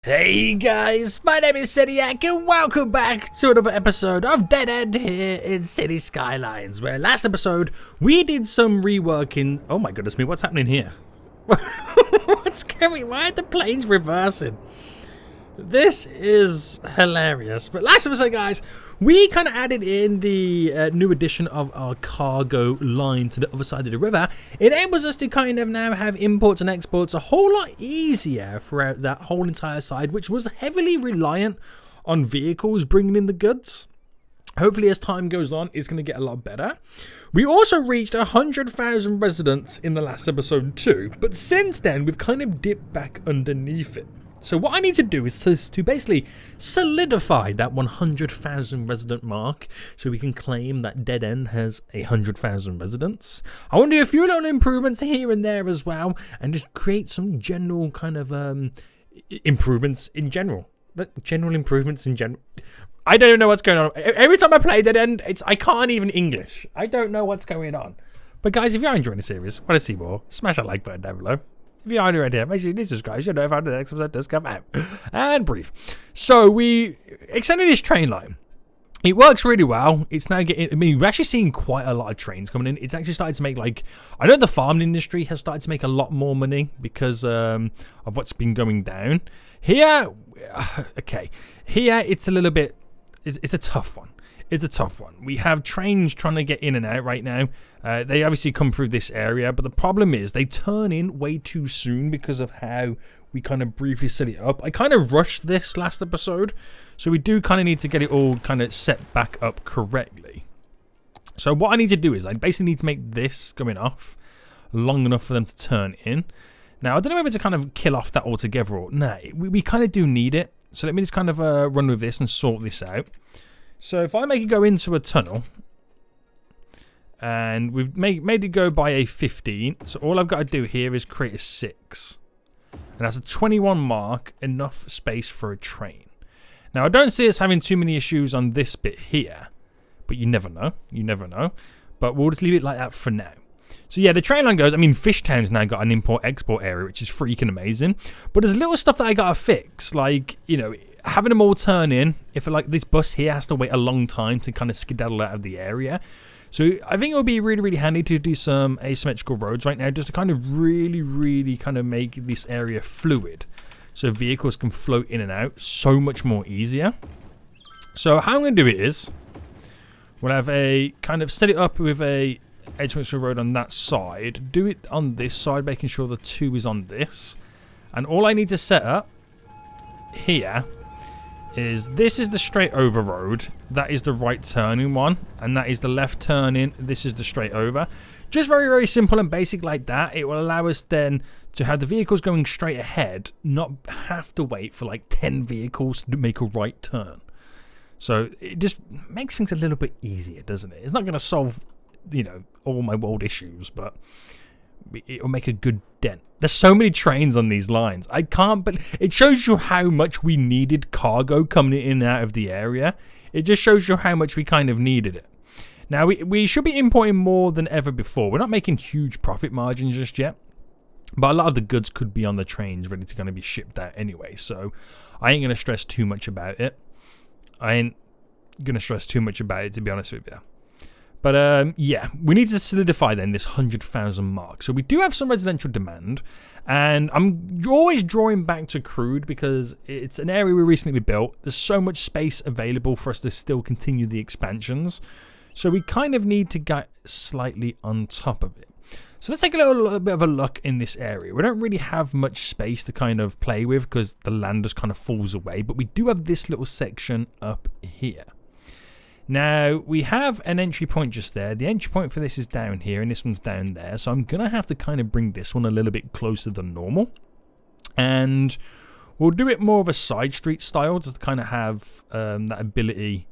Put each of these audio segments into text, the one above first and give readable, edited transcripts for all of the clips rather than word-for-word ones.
Hey guys, my name is Seniac and welcome back to another episode of Dead End here in City Skylines, where last episode we did some reworking. Oh my goodness me, what's happening here? What's going? Why are the planes reversing? This is hilarious. But last episode, guys, we kind of added in the new addition of our cargo line to the other side of the river. It enables us to kind of now have imports and exports a whole lot easier throughout that whole entire side, which was heavily reliant on vehicles bringing in the goods. Hopefully, as time goes on, it's going to get a lot better. We also reached 100,000 residents in the last episode too, but since then, we've kind of dipped back underneath it. So what I need to do is to basically solidify that 100,000 resident mark so we can claim that Dead End has 100,000 residents. I want to do a few little improvements here and there as well and just create some general kind of improvements in general. General improvements in general. I don't know what's going on. Every time I play Dead End, I can't even English. I don't know what's going on. But guys, if you're enjoying the series, want to see more, smash that like button down below. If you're already here, make sure you subscribe. You know if the next episode does come out. And brief. So we extended this train line. It works really well. It's now getting. I mean, we're actually seeing quite a lot of trains coming in. It's actually started to make I know the farming industry has started to make a lot more money because of what's been going down here. Okay, here it's a little bit. It's a tough one. It's a tough one. We have trains trying to get in and out right now. They obviously come through this area, but the problem is they turn in way too soon because of how we kind of briefly set it up. I kind of rushed this last episode, so we do kind of need to get it all kind of set back up correctly. So what I need to do is I basically need to make this going off long enough for them to turn in. Now, I don't know whether to kind of kill off that altogether or no. We kind of do need it. So let me just kind of run with this and sort this out. So if I make it go into a tunnel, and we've made it go by a 15, so all I've got to do here is create a 6. And that's a 21 mark, enough space for a train. Now, I don't see us having too many issues on this bit here, but you never know. You never know. But we'll just leave it like that for now. So yeah, the train line goes, I mean, Fishtown's now got an import-export area, which is freaking amazing. But there's little stuff that I got to fix, like, you know, having them all turn in. If like this bus here has to wait a long time to kind of skedaddle out of the area. So I think it would be really, really handy to do some asymmetrical roads right now, just to kind of really kind of make this area fluid. So vehicles can float in and out so much more easier. So how I'm going to do it is, we'll have a kind of set it up with a asymmetrical road on that side. Do it on this side, making sure the 2 is on this. And all I need to set up here is this is the straight over road, that is the right turning one, and that is the left turning, this is the straight over. Just very simple and basic like that. It will allow us then to have the vehicles going straight ahead, not have to wait for like 10 vehicles to make a right turn. So it just makes things a little bit easier, doesn't it? It's not going to solve, you know, all my world issues, but it will make a good dent. There's so many trains on these lines. I can't, but it shows you how much we needed cargo coming in and out of the area. It just shows you how much we kind of needed it. Now, we should be importing more than ever before. We're not making huge profit margins just yet, but a lot of the goods could be on the trains ready to kind of be shipped out anyway. So I ain't going to stress too much about it. To be honest with you. But yeah, we need to solidify then this 100,000 mark. So we do have some residential demand, and I'm always drawing back to crude because it's an area we recently built. There's so much space available for us to still continue the expansions. So we kind of need to get slightly on top of it. So let's take a little bit of a look in this area. We don't really have much space to kind of play with because the land just kind of falls away, but we do have this little section up here. Now, we have an entry point just there. The entry point for this is down here, and this one's down there. So I'm going to have to kind of bring this one a little bit closer than normal. And we'll do it more of a side street style, just to kind of have that ability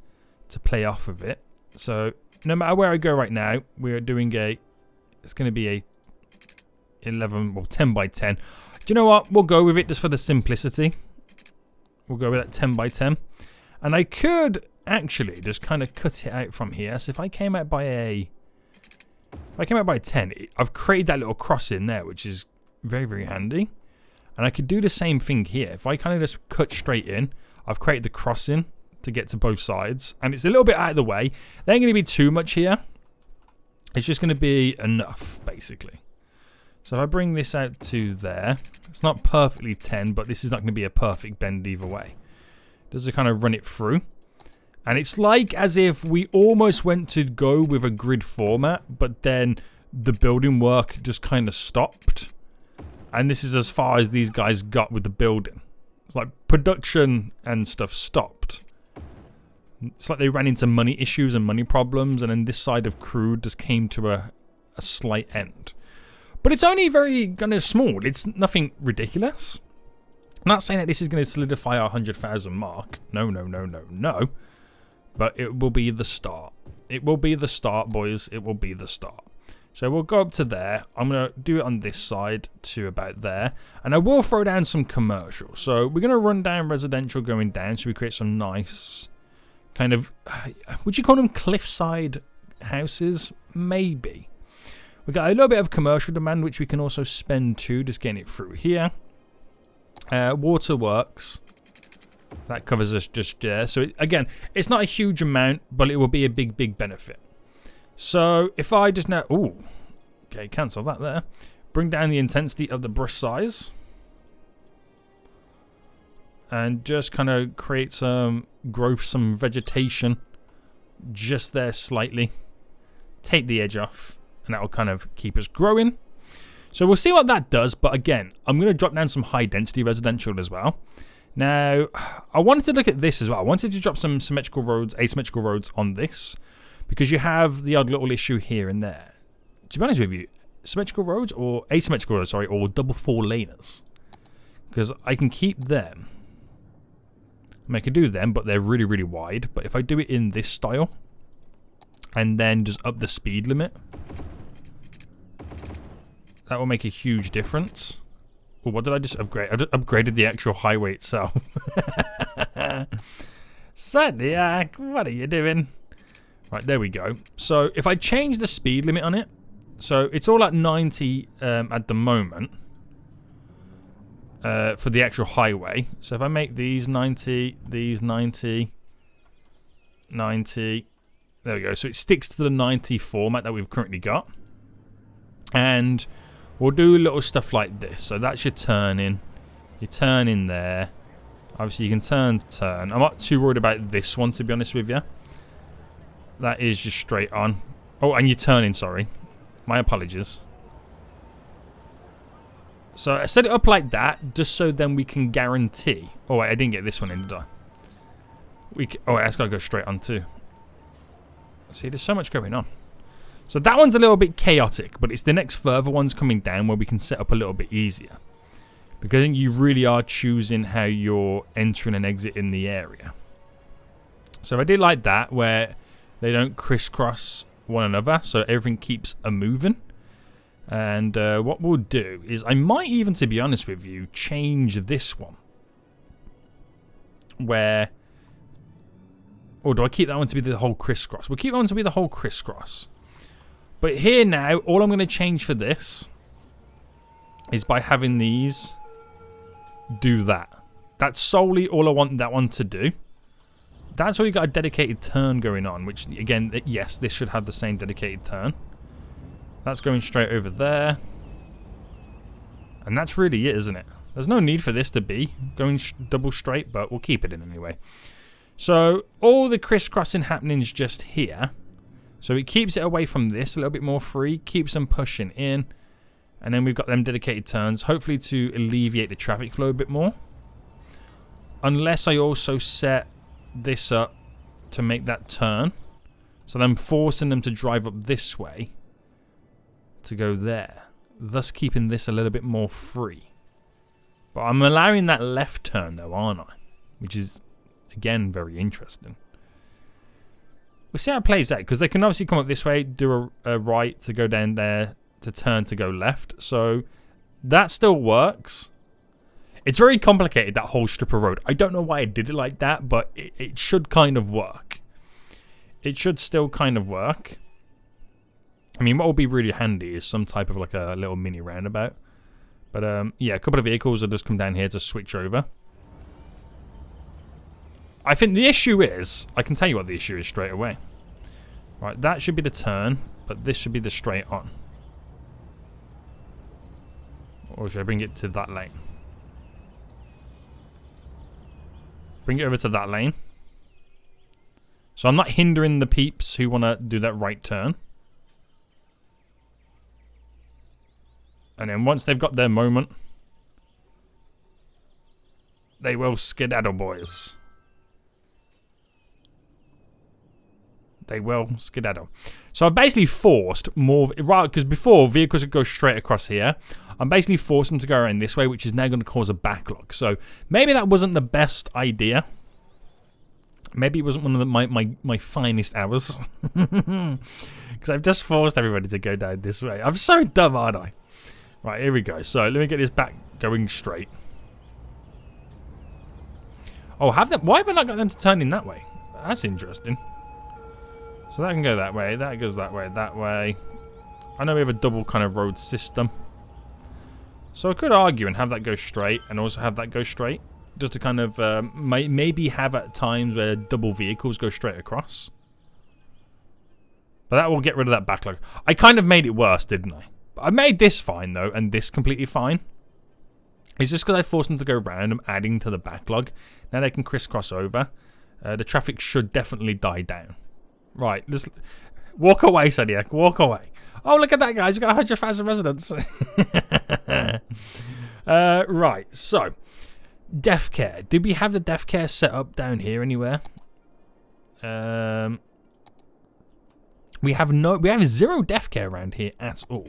to play off of it. So no matter where I go right now, we're doing it's going to be a 10 by 10. Do you know what? We'll go with it just for the simplicity. We'll go with that 10 by 10. And I could actually just kind of cut it out from here. So if I came out by a 10, I've created that little crossing there, which is very handy. And I could do the same thing here. If I kind of just cut straight in, I've created the crossing to get to both sides. And it's a little bit out of the way. There ain't going to be too much here. It's just going to be enough, basically. So if I bring this out to there, it's not perfectly 10, but this is not going to be a perfect bend either way. Just to kind of run it through. And it's like as if we almost went to go with a grid format, but then the building work just kind of stopped. And this is as far as these guys got with the building. It's like production and stuff stopped. It's like they ran into money issues and money problems, and then this side of crude just came to a slight end. But it's only very kind of small. It's nothing ridiculous. I'm not saying that this is going to solidify our 100,000 mark. No, no, no, no, no. But it will be the start. It will be the start, boys. It will be the start. So we'll go up to there. I'm going to do it on this side to about there. And I will throw down some commercial. So we're going to run down residential going down. So we create some nice kind of, would you call them cliffside houses? Maybe. We've got a little bit of commercial demand, which we can also spend to just getting it through here. Waterworks. That covers us just there. So again, it's not a huge amount, but it will be a big, big benefit. So if I just now, ooh, okay, cancel that there. Bring down the intensity of the brush size. And just kind of create some growth, some vegetation just there slightly. Take the edge off, and that will kind of keep us growing. So we'll see what that does, but again, I'm going to drop down some high density residential as well. Now, I wanted to look at this as well. I wanted to drop some symmetrical roads, asymmetrical roads on this, because you have the odd little issue here and there. To be honest with you, symmetrical roads or asymmetrical roads, sorry, or double four laners. Because I can keep them. I mean, I could do them, but they're really, really wide. But if I do it in this style, and then just up the speed limit, that will make a huge difference. Oh, what did I just upgrade? I just upgraded the actual highway itself. Zodiac, what are you doing? Right, there we go. So if I change the speed limit on it, so it's all at 90 at the moment for the actual highway. So if I make these 90, these 90, 90, there we go. So it sticks to the 90 format that we've currently got. And we'll do little stuff like this. So that's your turn in. You turn in there. Obviously you can turn. I'm not too worried about this one, to be honest with you. That is just straight on. Oh, and you turn in, sorry. My apologies. So I set it up like that, just so then we can guarantee. Oh, wait, I didn't get this one in, did I? Oh, wait, that's got to go straight on too. See, there's so much going on. So that one's a little bit chaotic, but it's the next further ones coming down where we can set up a little bit easier. Because I think you really are choosing how you're entering and exiting the area. So if I did like that, where they don't crisscross one another, so everything keeps a moving. And what we'll do is, I might even, to be honest with you, change this one. Where, or do I keep that one to be the whole crisscross? We'll keep that one to be the whole crisscross. But here now, all I'm going to change for this is by having these do that. That's solely all I want that one to do. That's already got a dedicated turn going on, which, again, yes, this should have the same dedicated turn. That's going straight over there. And that's really it, isn't it? There's no need for this to be going double straight, but we'll keep it in anyway. So all the crisscrossing happenings just here. So it keeps it away from this a little bit more free, keeps them pushing in. And then we've got them dedicated turns, hopefully to alleviate the traffic flow a bit more. Unless I also set this up to make that turn. So I'm forcing them to drive up this way to go there. Thus keeping this a little bit more free. But I'm allowing that left turn though, aren't I? Which is, again, very interesting. We'll see how it plays out, because they can obviously come up this way, do a right to go down there, to turn to go left. So that still works. It's very complicated, that whole strip of road. I don't know why I did it like that, but it should kind of work. It should still kind of work. I mean, what will be really handy is some type of like a little mini roundabout. But yeah, a couple of vehicles will just come down here to switch over. I think the issue is, I can tell you what the issue is straight away. Right, that should be the turn, but this should be the straight on. Or should I bring it to that lane? Bring it over to that lane. So I'm not hindering the peeps who want to do that right turn. And then once they've got their moment, they will skedaddle, boys. They will skedaddle. So I've basically forced more, right? Because before vehicles would go straight across here. I'm basically forcing them to go around this way, which is now going to cause a backlog. So maybe that wasn't the best idea. Maybe it wasn't one of my finest hours. Because I've just forced everybody to go down this way. I'm so dumb, aren't I? Right, here we go. So let me get this back going straight. Oh, why have I not got them to turn in that way? That's interesting. So that can go that way. That goes that way. That way. I know we have a double kind of road system. So I could argue and have that go straight and also have that go straight. Just to kind of maybe have at times where double vehicles go straight across. But that will get rid of that backlog. I kind of made it worse, didn't I? I made this fine, though, and this completely fine. It's just because I forced them to go round. I'm adding to the backlog. Now they can crisscross over. The traffic should definitely die down. Right, just walk away, Sadiak. Walk away. Oh, look at that, guys. We've got 100,000 residents. Right, so death care. Did we have the death care set up down here anywhere? We have zero death care around here at all.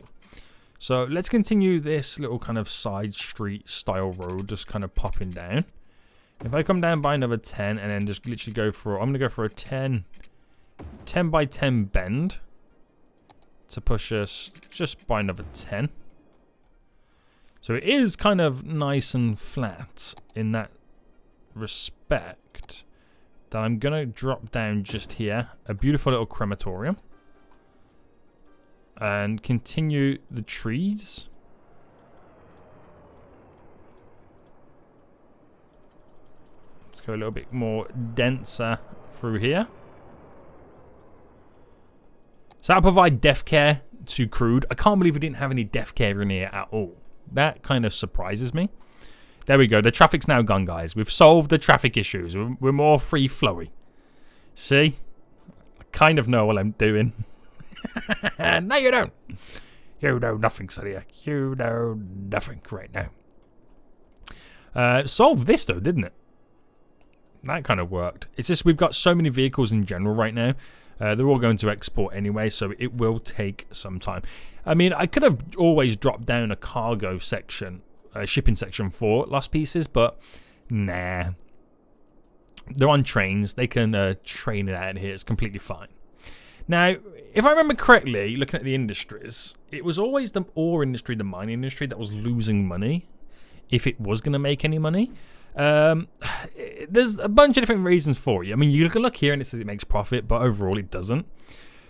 So let's continue this little kind of side street style road, just kind of popping down. If I come down by another 10 and then just literally go for, I'm going to go for a 10 by 10 bend to push us just by another 10. So it is kind of nice and flat in that respect. That I'm going to drop down just here, a beautiful little crematorium. And continue the trees. Let's go a little bit more denser through here. So that'll provide death care to crude. I can't believe we didn't have any death care in here at all. That kind of surprises me. There we go. The traffic's now gone, guys. We've solved the traffic issues. We're more free-flowy. See? I kind of know what I'm doing. No, you don't. You know nothing, Sadiak. You know nothing right now. Solved this, though, didn't it? That kind of worked. It's just we've got so many vehicles in general right now. They're all going to export anyway, so it will take some time. I mean, I could have always dropped down a cargo section, a shipping section for lost pieces, but nah. They're on trains. They can train it out here. It's completely fine. Now, if I remember correctly, looking at the industries, it was always the ore industry, the mining industry, that was losing money, if it was going to make any money. There's a bunch of different reasons for it. I mean, you can look here and it says it makes profit, but overall it doesn't.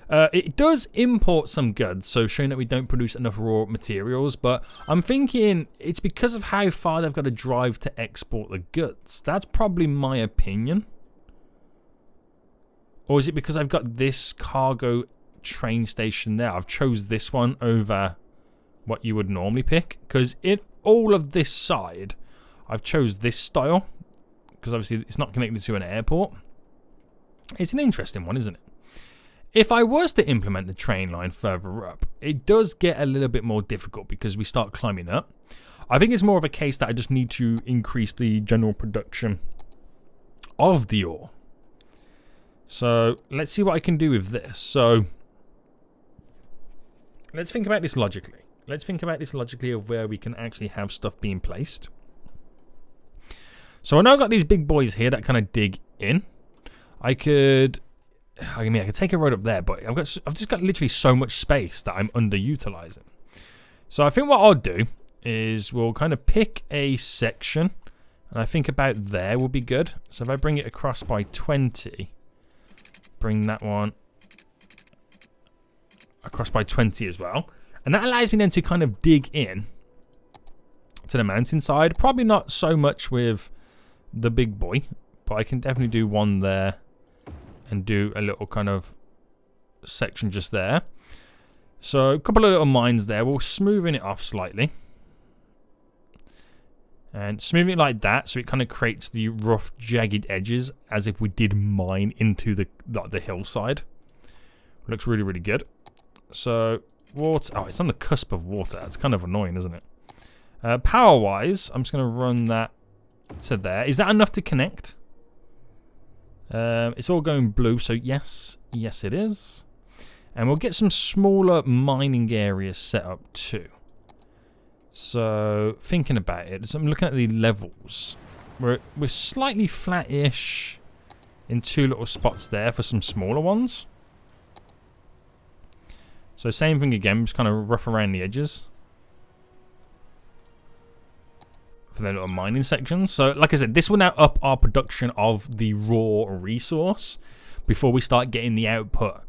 It does import some goods, so showing that we don't produce enough raw materials, but I'm thinking it's because of how far they've got to drive to export the goods. That's probably my opinion. Or is it because I've got this cargo train station there? I've chose this one over what you would normally pick. Because in all of this side, I've chose this style. Because obviously it's not connected to an airport. It's an interesting one, isn't it? If I was to implement the train line further up, it does get a little bit more difficult because we start climbing up. I think it's more of a case that I just need to increase the general production of the ore. So let's see what I can do with this. So let's think about this logically. Let's think about this logically of where we can actually have stuff being placed. So I know I've got these big boys here that kind of dig in. I could take a road up there, but I've just got literally so much space that I'm underutilizing. So I think what I'll do is we'll kind of pick a section, and I think about there will be good. So if I bring it across by 20, bring that one across by 20 as well, and that allows me then to kind of dig in to the mountainside. Probably not so much with the big boy, but I can definitely do one there and do a little kind of section just there. So a couple of little mines there. We'll smoothen it off slightly. And smoothing it like that, so it kind of creates the rough, jagged edges as if we did mine into the hillside. Looks really, really good. So, water. Oh, it's on the cusp of water. It's kind of annoying, isn't it? Power-wise, I'm just going to run that to there. Is that enough to connect? It's all going blue, so yes. Yes, it is. And we'll get some smaller mining areas set up too. So, thinking about it, so I'm looking at the levels. We're slightly flat-ish in two little spots there for some smaller ones. So, same thing again, just kind of rough around the edges for the little mining sections. So, like I said, this will now up our production of the raw resource before we start getting the output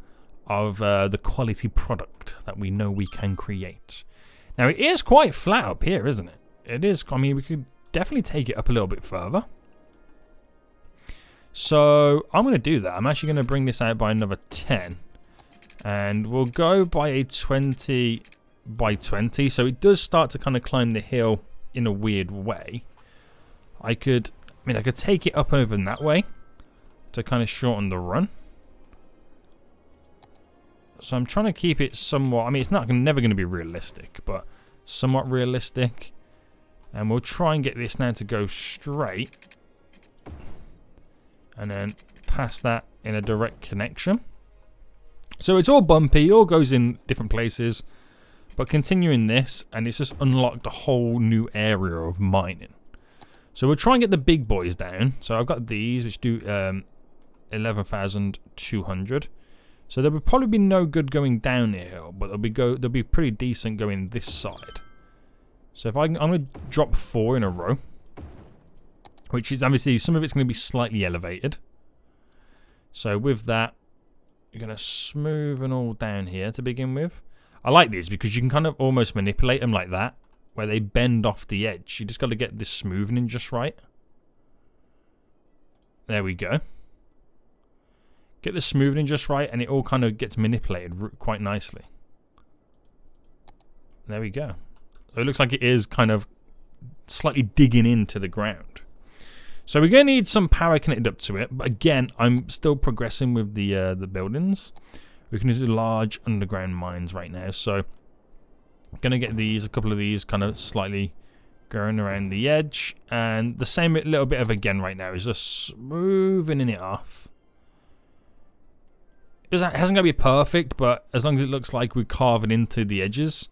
of the quality product that we know we can create. Now, it is quite flat up here, isn't it? It is. I mean, we could definitely take it up a little bit further. So, I'm going to do that. I'm actually going to bring this out by another 10. And we'll go by a 20 by 20. So, it does start to kind of climb the hill in a weird way. I could take it up over in that way to kind of shorten the run. So I'm trying to keep it somewhat, I mean, it's never going to be realistic, but somewhat realistic. And we'll try and get this now to go straight. And then pass that in a direct connection. So it's all bumpy, it all goes in different places. But continuing this, and it's just unlocked a whole new area of mining. So we'll try and get the big boys down. So I've got these, which do 11,200. So there would probably be no good going down the hill, but they'll be pretty decent going this side. So if I'm going to drop 4 in a row, which is obviously some of it's going to be slightly elevated. So with that, you're going to smoothen all down here to begin with. I like these because you can kind of almost manipulate them like that, where they bend off the edge. You just got to get this smoothing just right. There we go. Get the smoothing just right, and it all kind of gets manipulated quite nicely. There we go. So it looks like it is kind of slightly digging into the ground. So we're going to need some power connected up to it. But again, I'm still progressing with the buildings. We can do large underground mines right now. So I'm going to get a couple of these kind of slightly going around the edge. And the same little bit of again right now is just smoothing it off. It hasn't got to be perfect, but as long as it looks like we're carving into the edges,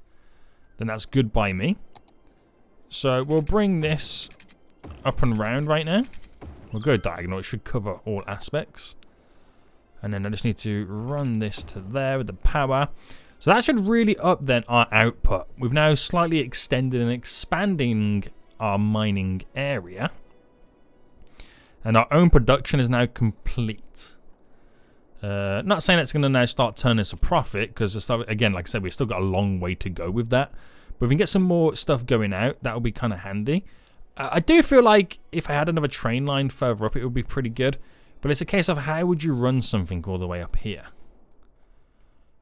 then that's good by me. So we'll bring this up and round right now. We'll go diagonal. It should cover all aspects. And then I just need to run this to there with the power. So that should really up then our output. We've now slightly extended and expanding our mining area. And our own production is now complete. Not saying it's going to now start turning us a profit, because again, like I said, we've still got a long way to go with that. But if we can get some more stuff going out, that will be kind of handy. I do feel like if I had another train line further up, it would be pretty good. But it's a case of how would you run something all the way up here?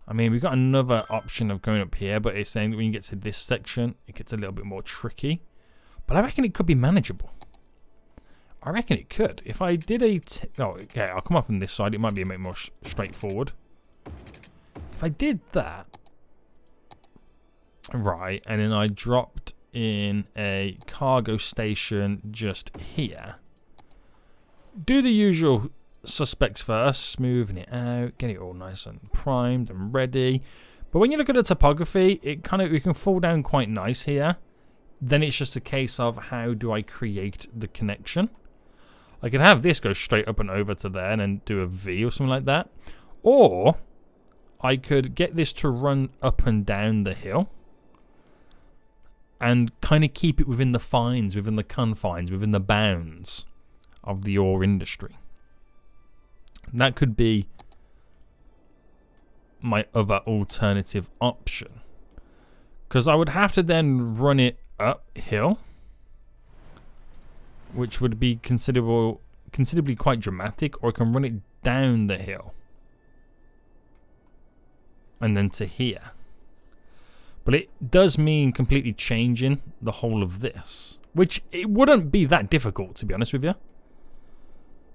I mean, we've got another option of going up here, but it's saying that when you get to this section, it gets a little bit more tricky. But I reckon it could be manageable. I reckon it could. If I did okay, I'll come up on this side. It might be a bit more straightforward. If I did that, right, and then I dropped in a cargo station just here. Do the usual suspects first, smoothing it out, get it all nice and primed and ready. But when you look at the topography, it can fall down quite nice here. Then it's just a case of how do I create the connection. I could have this go straight up and over to there and then do a V or something like that. Or I could get this to run up and down the hill and kind of keep it within the fines, within the confines, within the bounds of the ore industry. That could be my other alternative option. Because I would have to then run it uphill. which would be considerably quite dramatic, or I can run it down the hill and then to here. But it does mean completely changing the whole of this, which it wouldn't be that difficult, to be honest with you.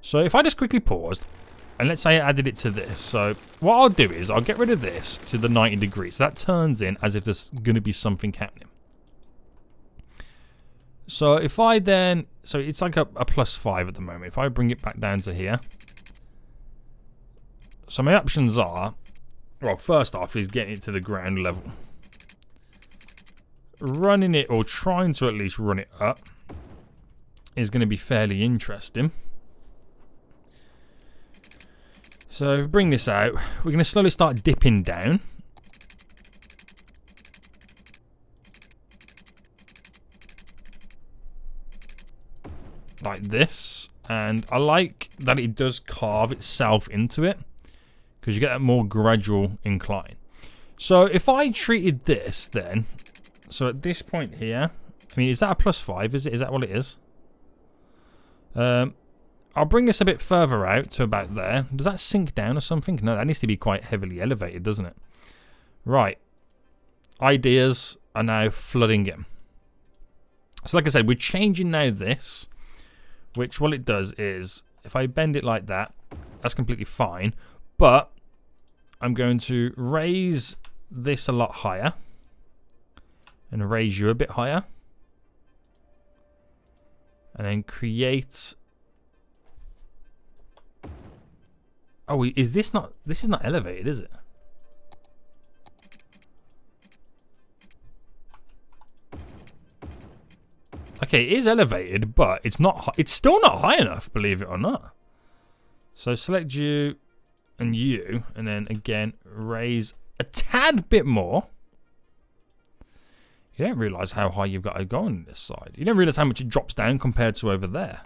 So if I just quickly paused, and let's say I added it to this. So what I'll do is I'll get rid of this to the 90 degrees. So that turns in as if there's going to be something happening. So if I then, so it's like a +5 at the moment. If I bring it back down to here. So my options are, well, first off is getting it to the ground level. Running it, or trying to at least run it up, is going to be fairly interesting. So bring this out. We're going to slowly start dipping down. Like this. And I like that it does carve itself into it, because you get that more gradual incline. So if I treated this then, so at this point here, I mean, is that a +5? Is that what it is? I'll bring this a bit further out to about there. Does that sink down or something? No, that needs to be quite heavily elevated, doesn't it? Right. Ideas are now flooding in. So like I said, we're changing now this, which what it does is, if I bend it like that, that's completely fine. But I'm going to raise this a lot higher and raise you a bit higher. And then create... Oh, is this not... This is not elevated, is it? Okay, it is elevated, but it's not. It's still not high enough, believe it or not. So select you and you, and then again raise a tad bit more. You don't realise how high you've got to go on this side. You don't realise how much it drops down compared to over there.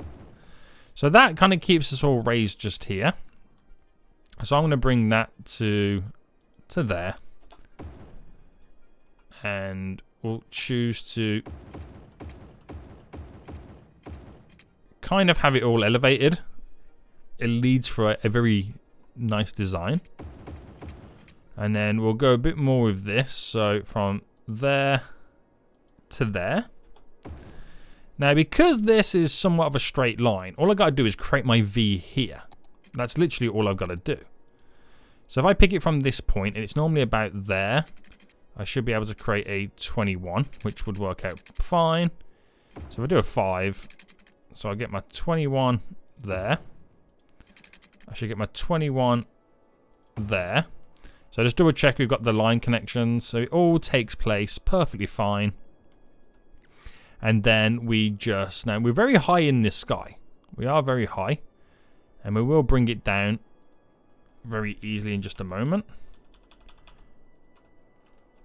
So that kind of keeps us all raised just here. So I'm going to bring that to there. And we'll choose to kind of have it all elevated. It leads for a very nice design. And then we'll go a bit more with this. So from there to there. Now, because this is somewhat of a straight line, all I got to do is create my V here. That's literally all I've got to do. So if I pick it from this point, and it's normally about there, I should be able to create a 21, which would work out fine. So if I do a 5, so I get my 21 there. I should get my 21 there. So just double check we've got the line connections. So it all takes place perfectly fine. And then we just, now we're very high in this sky. We are very high. And we will bring it down very easily in just a moment.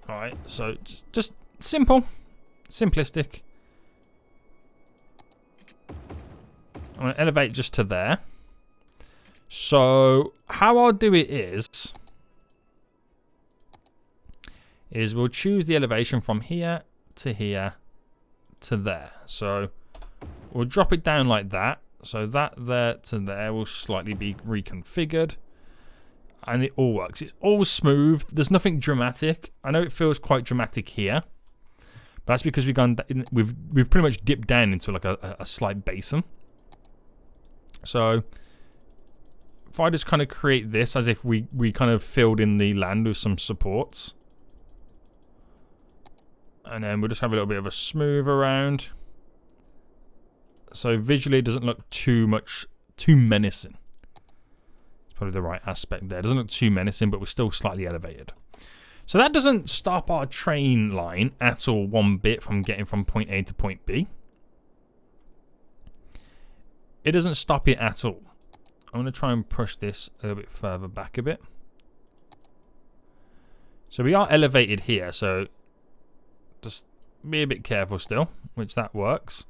Alright, so just simple, simplistic. I'm going to elevate just to there. So how I'll do it is we'll choose the elevation from here to here to there. So we'll drop it down like that. So that there to there will slightly be reconfigured. And it all works. It's all smooth. There's nothing dramatic. I know it feels quite dramatic here. But that's because we've pretty much dipped down into like a slight basin. So if I just kind of create this as if we kind of filled in the land with some supports. And then we'll just have a little bit of a smooth around. So visually it doesn't look too menacing. It's probably the right aspect there. It doesn't look too menacing, but we're still slightly elevated. So that doesn't stop our train line at all one bit from getting from point A to point B. It doesn't stop it at all. I'm going to try and push this a little bit further back a bit. So we are elevated here, so just be a bit careful still, which that works.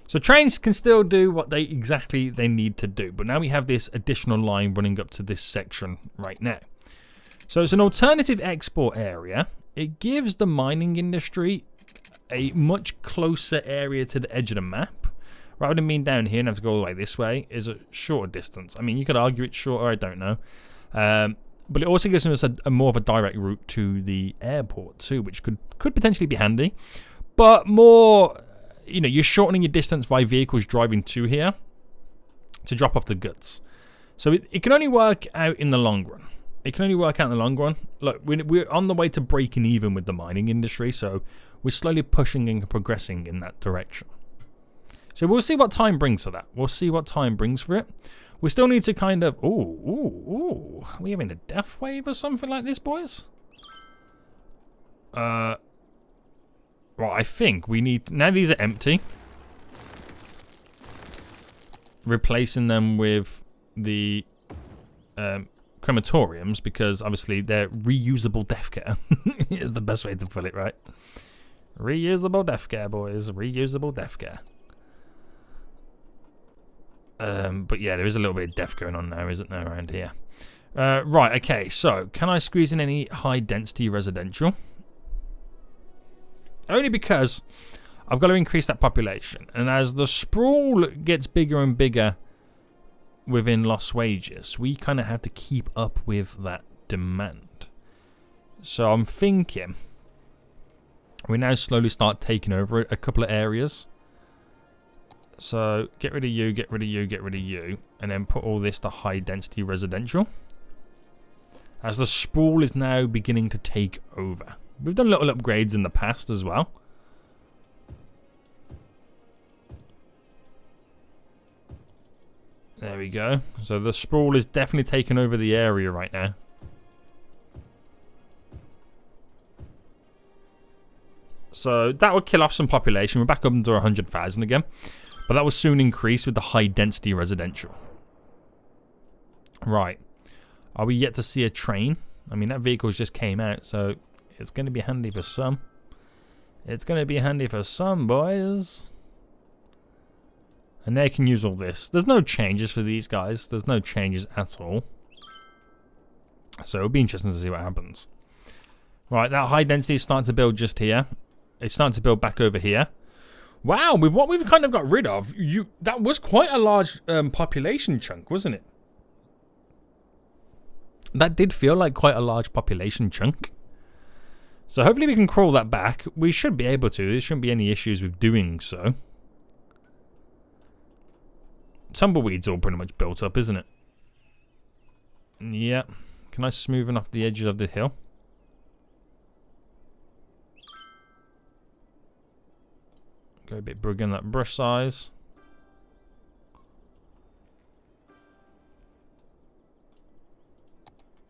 So trains can still do what they need to do, but now we have this additional line running up to this section right now. So it's an alternative export area. It gives the mining industry a much closer area to the edge of the map, rather than being down here and have to go all the way this way, is a shorter distance. I mean, you could argue it's shorter, I don't know. But it also gives us a more of a direct route to the airport too, which could potentially be handy. But more, you know, you're shortening your distance by vehicles driving to here to drop off the goods. So it can only work out in the long run. It can only work out in the long run. Look, we're on the way to breaking even with the mining industry, so we're slowly pushing and progressing in that direction. So we'll see what time brings for that. We'll see what time brings for it. We still need to kind of... Ooh. Are we having a death wave or something like this, boys? Well, I think we need... Now these are empty. Replacing them with the crematoriums, because obviously they're reusable death care. Is the best way to put it, right? Reusable death care, boys. Reusable death care. But yeah, there is a little bit of death going on now, isn't there, around here? Right, okay, so can I squeeze in any high density residential? Only because I've got to increase that population. And as the sprawl gets bigger and bigger within lost wages, we kind of have to keep up with that demand. So I'm thinking we now slowly start taking over a couple of areas. So get rid of you, get rid of you, get rid of you, and then put all this to high density residential. As the sprawl is now beginning to take over. We've done little upgrades in the past as well. There we go. So the sprawl is definitely taking over the area right now. So that will kill off some population. We're back up into 100,000 again. But that will soon increase with the high density residential. Right. Are we yet to see a train? I mean, that vehicle's just came out, so it's going to be handy for some. It's going to be handy for some, boys. And they can use all this. There's no changes for these guys. There's no changes at all. So it'll be interesting to see what happens. Right, that high density is starting to build just here. It's starting to build back over here. Wow, with what we've kind of got rid of, that was quite a large population chunk, wasn't it? That did feel like quite a large population chunk. So hopefully we can crawl that back. We should be able to. There shouldn't be any issues with doing so. Tumbleweed's all pretty much built up, isn't it? Yeah. Can I smoothen off the edges of the hill? Go a bit bigger in that brush size.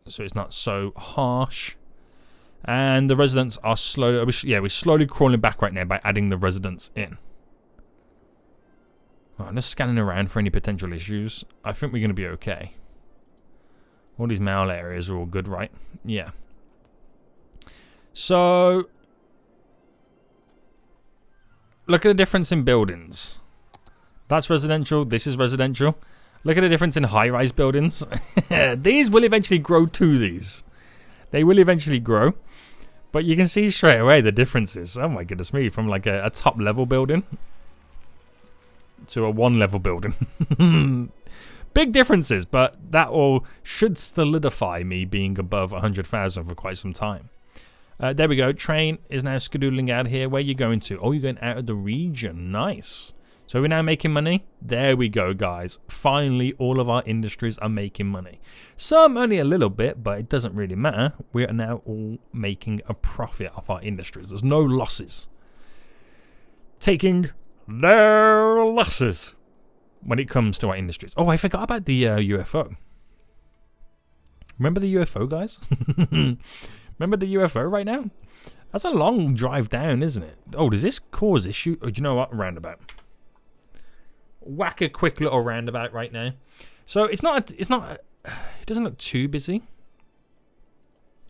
So it's not so harsh. And the residents are slowly... Yeah, we're slowly crawling back right now by adding the residents in. Right, I'm just scanning around for any potential issues. I think we're going to be okay. All these mail areas are all good, right? Yeah. So... Look at the difference in buildings. That's residential. This is residential. Look at the difference in high-rise buildings. These will eventually grow to these. They will eventually grow. But you can see straight away the differences. Oh my goodness me. From like a top-level building to a one-level building. Big differences, but that all should solidify me being above 100,000 for quite some time. There we go. Train is now skedoodling out here. Where are you going to? Oh, you're going out of the region. Nice. So we're now making money. There we go, guys. Finally, all of our industries are making money. Some only a little bit, but it doesn't really matter. We are now all making a profit off our industries. There's no losses. Taking no losses when it comes to our industries. Oh, I forgot about the UFO. Remember the UFO, guys? Remember the UFO right now? That's a long drive down, isn't it? Oh, does this cause issue? Oh, do you know what? Roundabout. Whack a quick little roundabout right now. So it doesn't look too busy.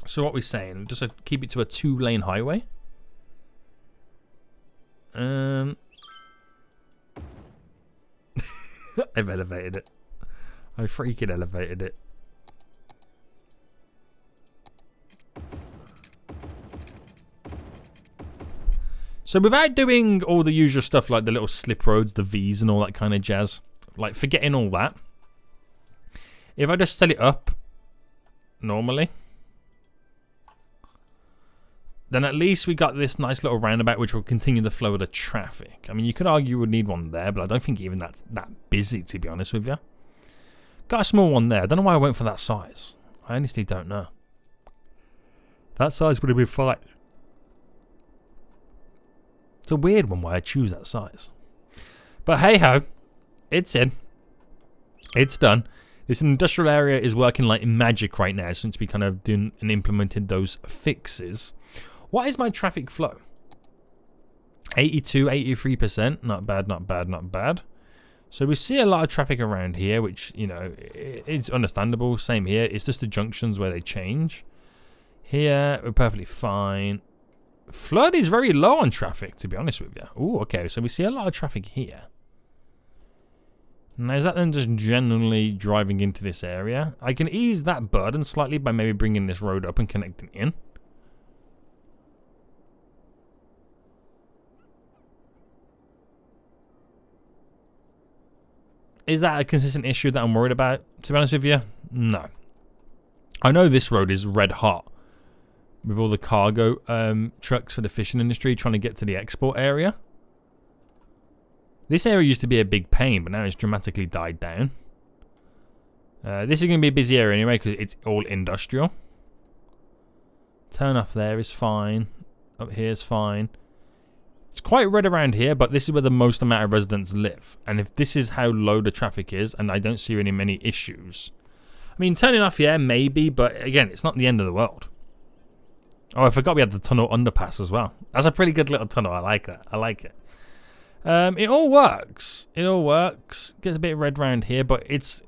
So what we're saying, just keep it to a 2-lane highway. I've elevated it. I freaking elevated it. So without doing all the usual stuff like the little slip roads, the V's and all that kind of jazz, like forgetting all that, if I just set it up normally, then at least we got this nice little roundabout which will continue the flow of the traffic. I mean, you could argue you would need one there, but I don't think even that's that busy, to be honest with you. Got a small one there. I don't know why I went for that size. I honestly don't know. That size would have been fine. It's a weird one why I choose that size. But hey ho, it's in. It's done. This industrial area is working like magic right now since we kind of done and implemented those fixes. What is my traffic flow? 82, 83%. Not bad, not bad, not bad. So we see a lot of traffic around here, which, you know, it's understandable. Same here. It's just the junctions where they change. Here, we're perfectly fine. Flood is very low on traffic, to be honest with you. Ooh, okay. So we see a lot of traffic here. Now, is that then just generally driving into this area? I can ease that burden slightly by maybe bringing this road up and connecting in. Is that a consistent issue that I'm worried about? To be honest with you, no. I know this road is red hot with all the cargo trucks for the fishing industry trying to get to the export area. This area used to be a big pain, but now it's dramatically died down. This is going to be a busy area anyway because it's all industrial. Turn off there is fine. Up here is fine. It's quite red around here, but this is where the most amount of residents live. And if this is how low the traffic is, and I don't see many issues. I mean, turning off, yeah, maybe, but again, it's not the end of the world. Oh, I forgot we had the tunnel underpass as well. That's a pretty good little tunnel. I like that. I like it. It all works. It all works. Gets a bit red around here, but it's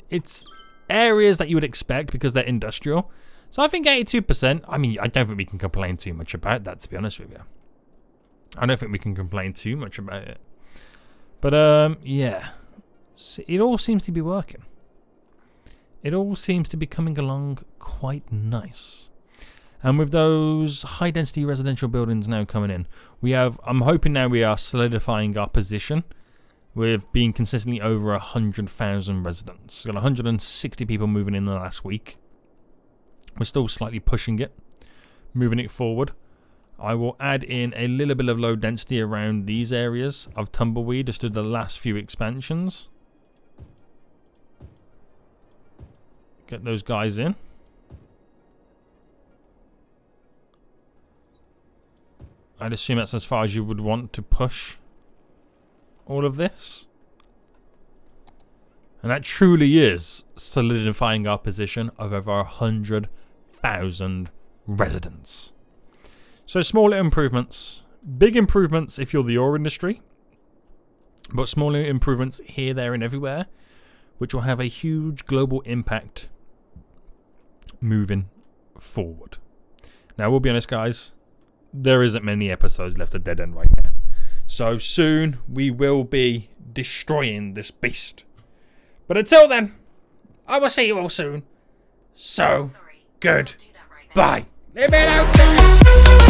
areas that you would expect because they're industrial. So I think 82%. I mean, I don't think we can complain too much about that, to be honest with you. I don't think we can complain too much about it. But, yeah. So it all seems to be working. It all seems to be coming along quite nice. And with those high-density residential buildings now coming in, I'm hoping now we are solidifying our position with being consistently over 100,000 residents. We've got 160 people moving in the last week. We're still slightly pushing it, moving it forward. I will add in a little bit of low density around these areas of Tumbleweed just to the last few expansions. Get those guys in. I'd assume that's as far as you would want to push all of this. And that truly is solidifying our position of over 100,000 residents. So smaller improvements, big improvements if you're the ore industry, but smaller improvements here, there and everywhere, which will have a huge global impact moving forward. Now, we'll be honest, guys, there isn't many episodes left of Dead End right now. So soon we will be destroying this beast. But until then, I will see you all soon. So, good. Bye. Leave it out.